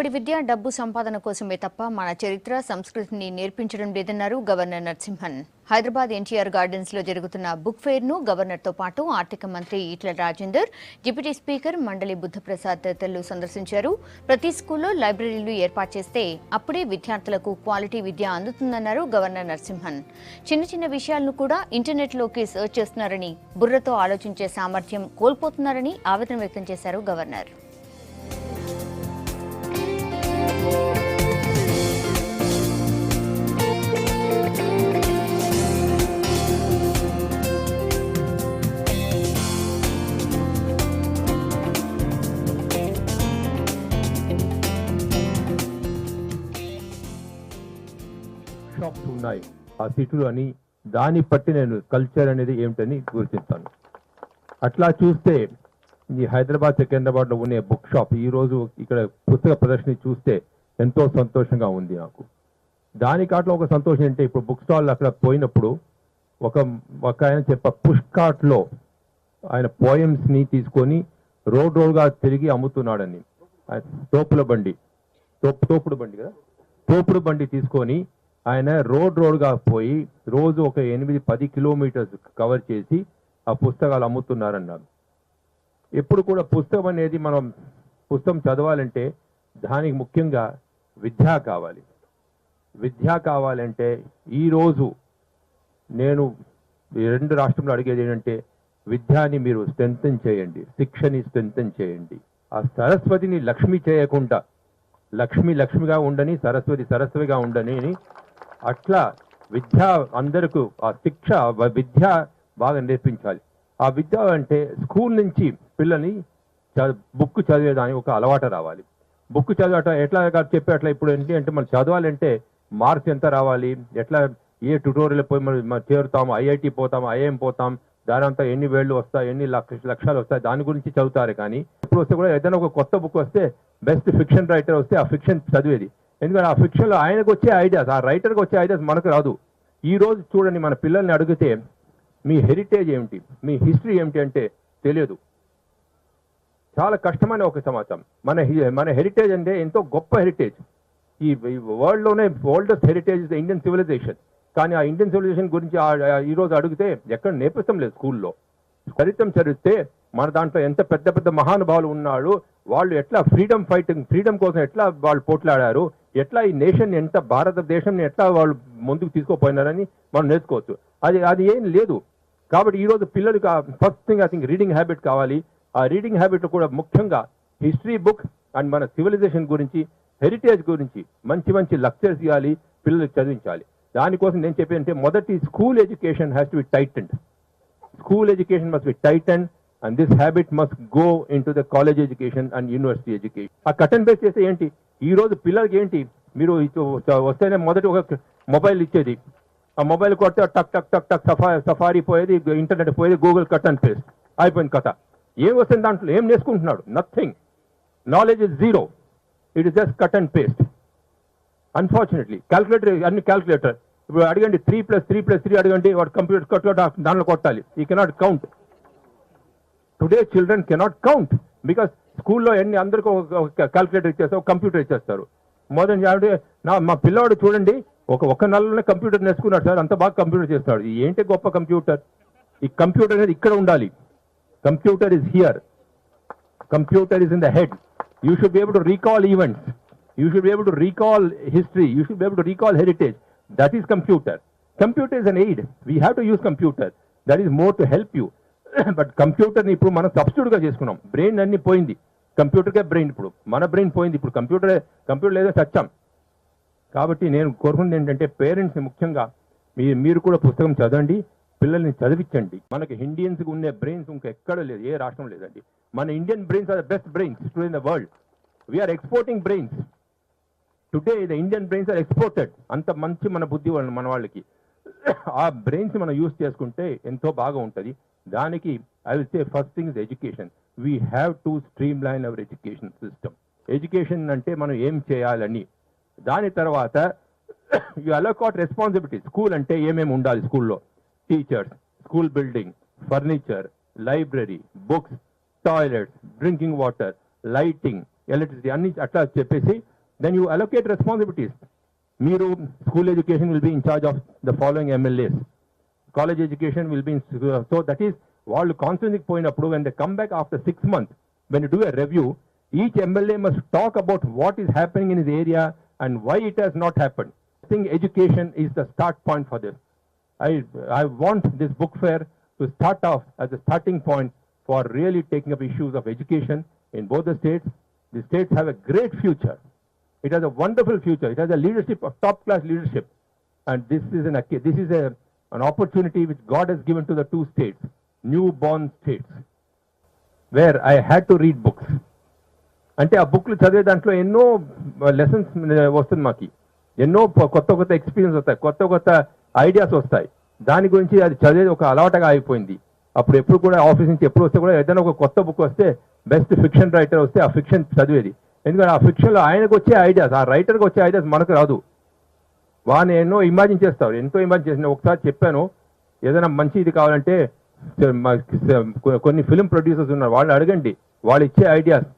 ఇప్పటి విద్య డబ్బు సంపాదన కోసమే తప్ప మన చరిత్ర సంస్కృతిని నేర్పించడం లేదన్నారు గవర్నర్ నరసింహన్. హైదరాబాద్ ఎన్టీఆర్ గార్డెన్స్ లో జరుగుతున్న బుక్ ఫెయిర్ ను గవర్నర్ తో పాటు ఆర్థిక మంత్రి ఈటెల రాజేందర్, డిప్యూటీ స్పీకర్ మండలి బుద్ధప్రసాద్ తదితరులు సందర్శించారు. ప్రతి స్కూల్లో లైబ్రరీలు ఏర్పాటు చేస్తే అప్పుడే విద్యార్థులకు క్వాలిటీ విద్య అందుతుందన్నారు గవర్నర్ నరసింహన్. చిన్న చిన్న విషయాలను కూడా ఇంటర్నెట్ లోకి సర్చ్ చేస్తున్నారని, బుర్రతో ఆలోచించే సామర్థ్యం కోల్పోతున్నారని ఆవేదన వ్యక్తం చేశారు గవర్నర్. షాప్స్ ఉన్నాయి ఆ సిటీలో అని, దాన్ని బట్టి నేను కల్చర్ అనేది ఏమిటని గుర్తిస్తాను. అట్లా చూస్తే ఈ హైదరాబాద్ సికింద్రాబాద్లో ఉండే బుక్ షాప్ ఈరోజు ఇక్కడ పుస్తక ప్రదర్శన చూస్తే ఎంతో సంతోషంగా ఉంది నాకు. దానికాట్లో ఒక సంతోషం అంటే ఇప్పుడు బుక్ స్టాల్ అక్కడ పోయినప్పుడు ఒక ఆయన పుష్ కార్ట్లో ఆయన పోయమ్స్ని తీసుకొని రోడ్గా తిరిగి అమ్ముతున్నాడని. తోపుడు బండి కదా, తోపుడు బండి తీసుకొని ఆయన రోడ్గా పోయి రోజు ఒక 8-10 కిలోమీటర్స్ కవర్ చేసి ఆ పుస్తకాలు అమ్ముతున్నారన్నారు. ఎప్పుడు కూడా పుస్తకం అనేది మనం పుస్తకం చదవాలంటే దానికి ముఖ్యంగా విద్య కావాలి. విద్య కావాలంటే ఈరోజు నేను రెండు రాష్ట్రంలో అడిగేది ఏంటంటే విద్యాని మీరు స్ట్రెంథెన్ చేయండి, శిక్షని స్ట్రెంథెన్ చేయండి. ఆ సరస్వతిని లక్ష్మి చేయకుండా లక్ష్మిగా ఉండని, సరస్వతిగా ఉండని, అట్లా విద్య అందరికీ ఆ శిక్ష విద్య బాగా నేర్పించాలి. ఆ విద్య అంటే స్కూల్ నుంచి పిల్లల్ని బుక్ చదివేదానికి ఒక అలవాటు రావాలి. బుక్ చదవట ఎట్లా చెప్పే అట్లా ఇప్పుడు ఏంటి అంటే మనం చదవాలంటే మార్క్స్ ఎంత రావాలి, ఎట్లా ఏ ట్యూటోరియల్ పోయి మనం చేరుతాము, ఐఐటి పోతాం, ఐఐఎం పోతాం, దానంతా ఎన్ని వేళ్ళు వస్తాయి, ఎన్ని లక్షలు వస్తాయి, దాని గురించి చదువుతారు. కానీ ఇప్పుడు వస్తే కూడా ఏదైనా ఒక కొత్త బుక్ వస్తే బెస్ట్ ఫిక్షన్ రైటర్ వస్తే ఆ ఫిక్షన్ చదివేది. ఎందుకంటే ఆ ఫిక్షన్లో ఆయనకు వచ్చే ఐడియాస్, ఆ రైటర్కి వచ్చే ఐడియాస్ మనకు రాదు. ఈ రోజు చూడండి, మన పిల్లల్ని అడిగితే మీ హెరిటేజ్ ఏమిటి, మీ హిస్టరీ ఏమిటి అంటే తెలియదు. చాలా కష్టమైన ఒక సమాచారం. మన హెరిటేజ్ అంటే ఎంతో గొప్ప హెరిటేజ్. ఈ వరల్డ్లోనే oldest heritage is the Indian civilization. కానీ ఆ ఇండియన్ సివిలైజేషన్ గురించి ఈరోజు అడిగితే ఎక్కడ నేర్పిస్తాం లేదు స్కూల్లో. చరిత్రం చదివితే మన దాంట్లో ఎంత పెద్ద పెద్ద మహానుభావులు ఉన్నాడు, వాళ్ళు ఎట్లా ఫ్రీడమ్ కోసం ఎట్లా వాళ్ళు పోట్లాడారు, ఎట్లా ఈ నేషన్ ఎంత భారతదేశం ఎట్లా వాళ్ళు ముందుకు తీసుకుపోయినారని మనం నేర్చుకోవచ్చు. అది ఏం లేదు. కాబట్టి ఈరోజు పిల్లలకి first thing I think reading habit కావాలి. ఆ రీడింగ్ హ్యాబిట్ కూడా ముఖ్యంగా హిస్టరీ బుక్ అండ్ మన సివిలైజేషన్ గురించి, హెరిటేజ్ గురించి మంచి మంచి లెక్చర్స్ ఇవ్వాలి, పిల్లలకు చదివించాలి. దానికోసం నేను చెప్పేదంటే మొదటి school education has to be tightened. School education must be tightened and this habit must go into the college education and university education. ఆ కట్ అండ్ పేస్ట్ చేస్తే ఏంటి, ఈ రోజు పిల్లలకి ఏంటి, మీరు వస్తేనే మొదటి ఒక మొబైల్ ఇచ్చేది, ఆ మొబైల్ కొడితే టక్ టక్ టక్ టక్ సఫారీ పోయేది, ఇంటర్నెట్ పోయేది, గూగుల్ కట్ అండ్ పేస్ట్ అయిపోయింది కథ. ఏం వస్తుంది దాంట్లో, ఏం నేర్చుకుంటున్నాడు? Nothing. Knowledge is zero. It is just cut and paste. Unfortunately అన్ని క్యాల్కులేటర్ ఇప్పుడు అడగండి, 3+3+3 అడగండి, వాడు కంప్యూటర్ దాంట్లో కొట్టాలి. He cannot count. Today children cannot count because స్కూల్లో అందరికీ ఒక క్యాల్కులేటర్ ఇచ్చేస్తారు, కంప్యూటర్ ఇచ్చేస్తారు. మా పిల్లవాడు చూడండి ఒక నెలలోనే కంప్యూటర్ నేర్చుకున్నాడు సార్, అంత బాగా కంప్యూటర్ చేస్తున్నాడు. ఏంటి గొప్ప కంప్యూటర్? ఈ కంప్యూటర్ అనేది ఇక్కడ ఉండాలి. Computer is here, computer is in the head. You should be able to recall events, you should be able to recall history, you should be able to recall heritage. That is computer. Computer is an aid. We have to use computer. That is more to help you. But computer ni ఇప్పుడు మనం substitute గా చేసుకున్నాం. Brain అన్ని పోయింది, కంప్యూటర్కే brain. ఇప్పుడు మన brain పోయింది, ఇప్పుడు కంప్యూటర్ లేదో చచ్చాం. కాబట్టి నేను కోరుకున్నది ఏంటంటే పేరెంట్స్ని ముఖ్యంగా మీరు కూడా పుస్తకం చదవండి, పిల్లల్ని చదివించండి. మనకి ఇండియన్స్కి ఉండే బ్రెయిన్స్ ఇంకెక్కడ లేదు, ఏ రాష్ట్రం లేదండి. మన Indian brains are the best brains to in the world. We are exporting brains. Today the Indian brains are exported. అంత మంచి మన బుద్ధి మన వాళ్ళకి. ఆ బ్రెయిన్స్ మనం యూజ్ చేసుకుంటే ఎంతో బాగా ఉంటుంది. దానికి I will say first thing is education. We have to stream line our education system. Education అంటే మనం ఏం చేయాలని, దాని తర్వాత యూ అలోకాట్ రెస్పాన్సిబిలిటీ. స్కూల్ అంటే ఏమేమి ఉండాలి స్కూల్లో, teachers, school building, furniture, library, books, toilets, drinking water, lighting, electricity అన్ని అట్లా చెప్పేసి దెన్ యూ అలొకేట్ రెస్పాన్సిబిలిటీస్. మీరు school education will be in charge of the following MLAs, college education will be so that is వాళ్ళు కాన్ఫరెన్స్కి పోయినప్పుడు when they come back after 6 months when you do a review each MLA must talk about what is happening in his area and why it has not happened. I think education is the start point for this. I want this book fair to start off as a starting point for really taking up issues of education in both the states. The states have a great future. It has a wonderful future. It has a leadership, of top-class leadership. And this is an opportunity which God has given to the two states, newborn states, where I had to read books. అంటే ఆ బుక్లు చదివే దాంట్లో ఎన్నో lessons వస్తుంది మాకు, ఎన్నో కొత్త కొత్త ఎక్స్పీరియన్స్ వస్తాయి, కొత్త కొత్త ఐడియాస్ వస్తాయి. దాని గురించి అది చదివేది ఒక అలవాటుగా అయిపోయింది. అప్పుడు ఎప్పుడు కూడా ఆఫీస్ నుంచి ఎప్పుడు వస్తే కూడా ఏదైనా ఒక కొత్త బుక్ వస్తే బెస్ట్ ఫిక్షన్ రైటర్ వస్తే ఆ ఫిక్షన్ చదివేది. ఎందుకంటే ఆ ఫిక్షన్లో ఆయనకు వచ్చే ఐడియాస్, ఆ రైటర్కి వచ్చే ఐడియాస్ మనకు రాదు. వాడిని ఎన్నో ఇమాజిన్ చేస్తారు, ఎంతో ఇమాజిన్ చేసిన. ఒకసారి చెప్పాను, ఏదైనా మంచి ఇది కావాలంటే కొన్ని ఫిల్మ్ ప్రొడ్యూసర్స్ ఉన్నారు, వాళ్ళని అడగండి, వాళ్ళు ఇచ్చే ఐడియాస్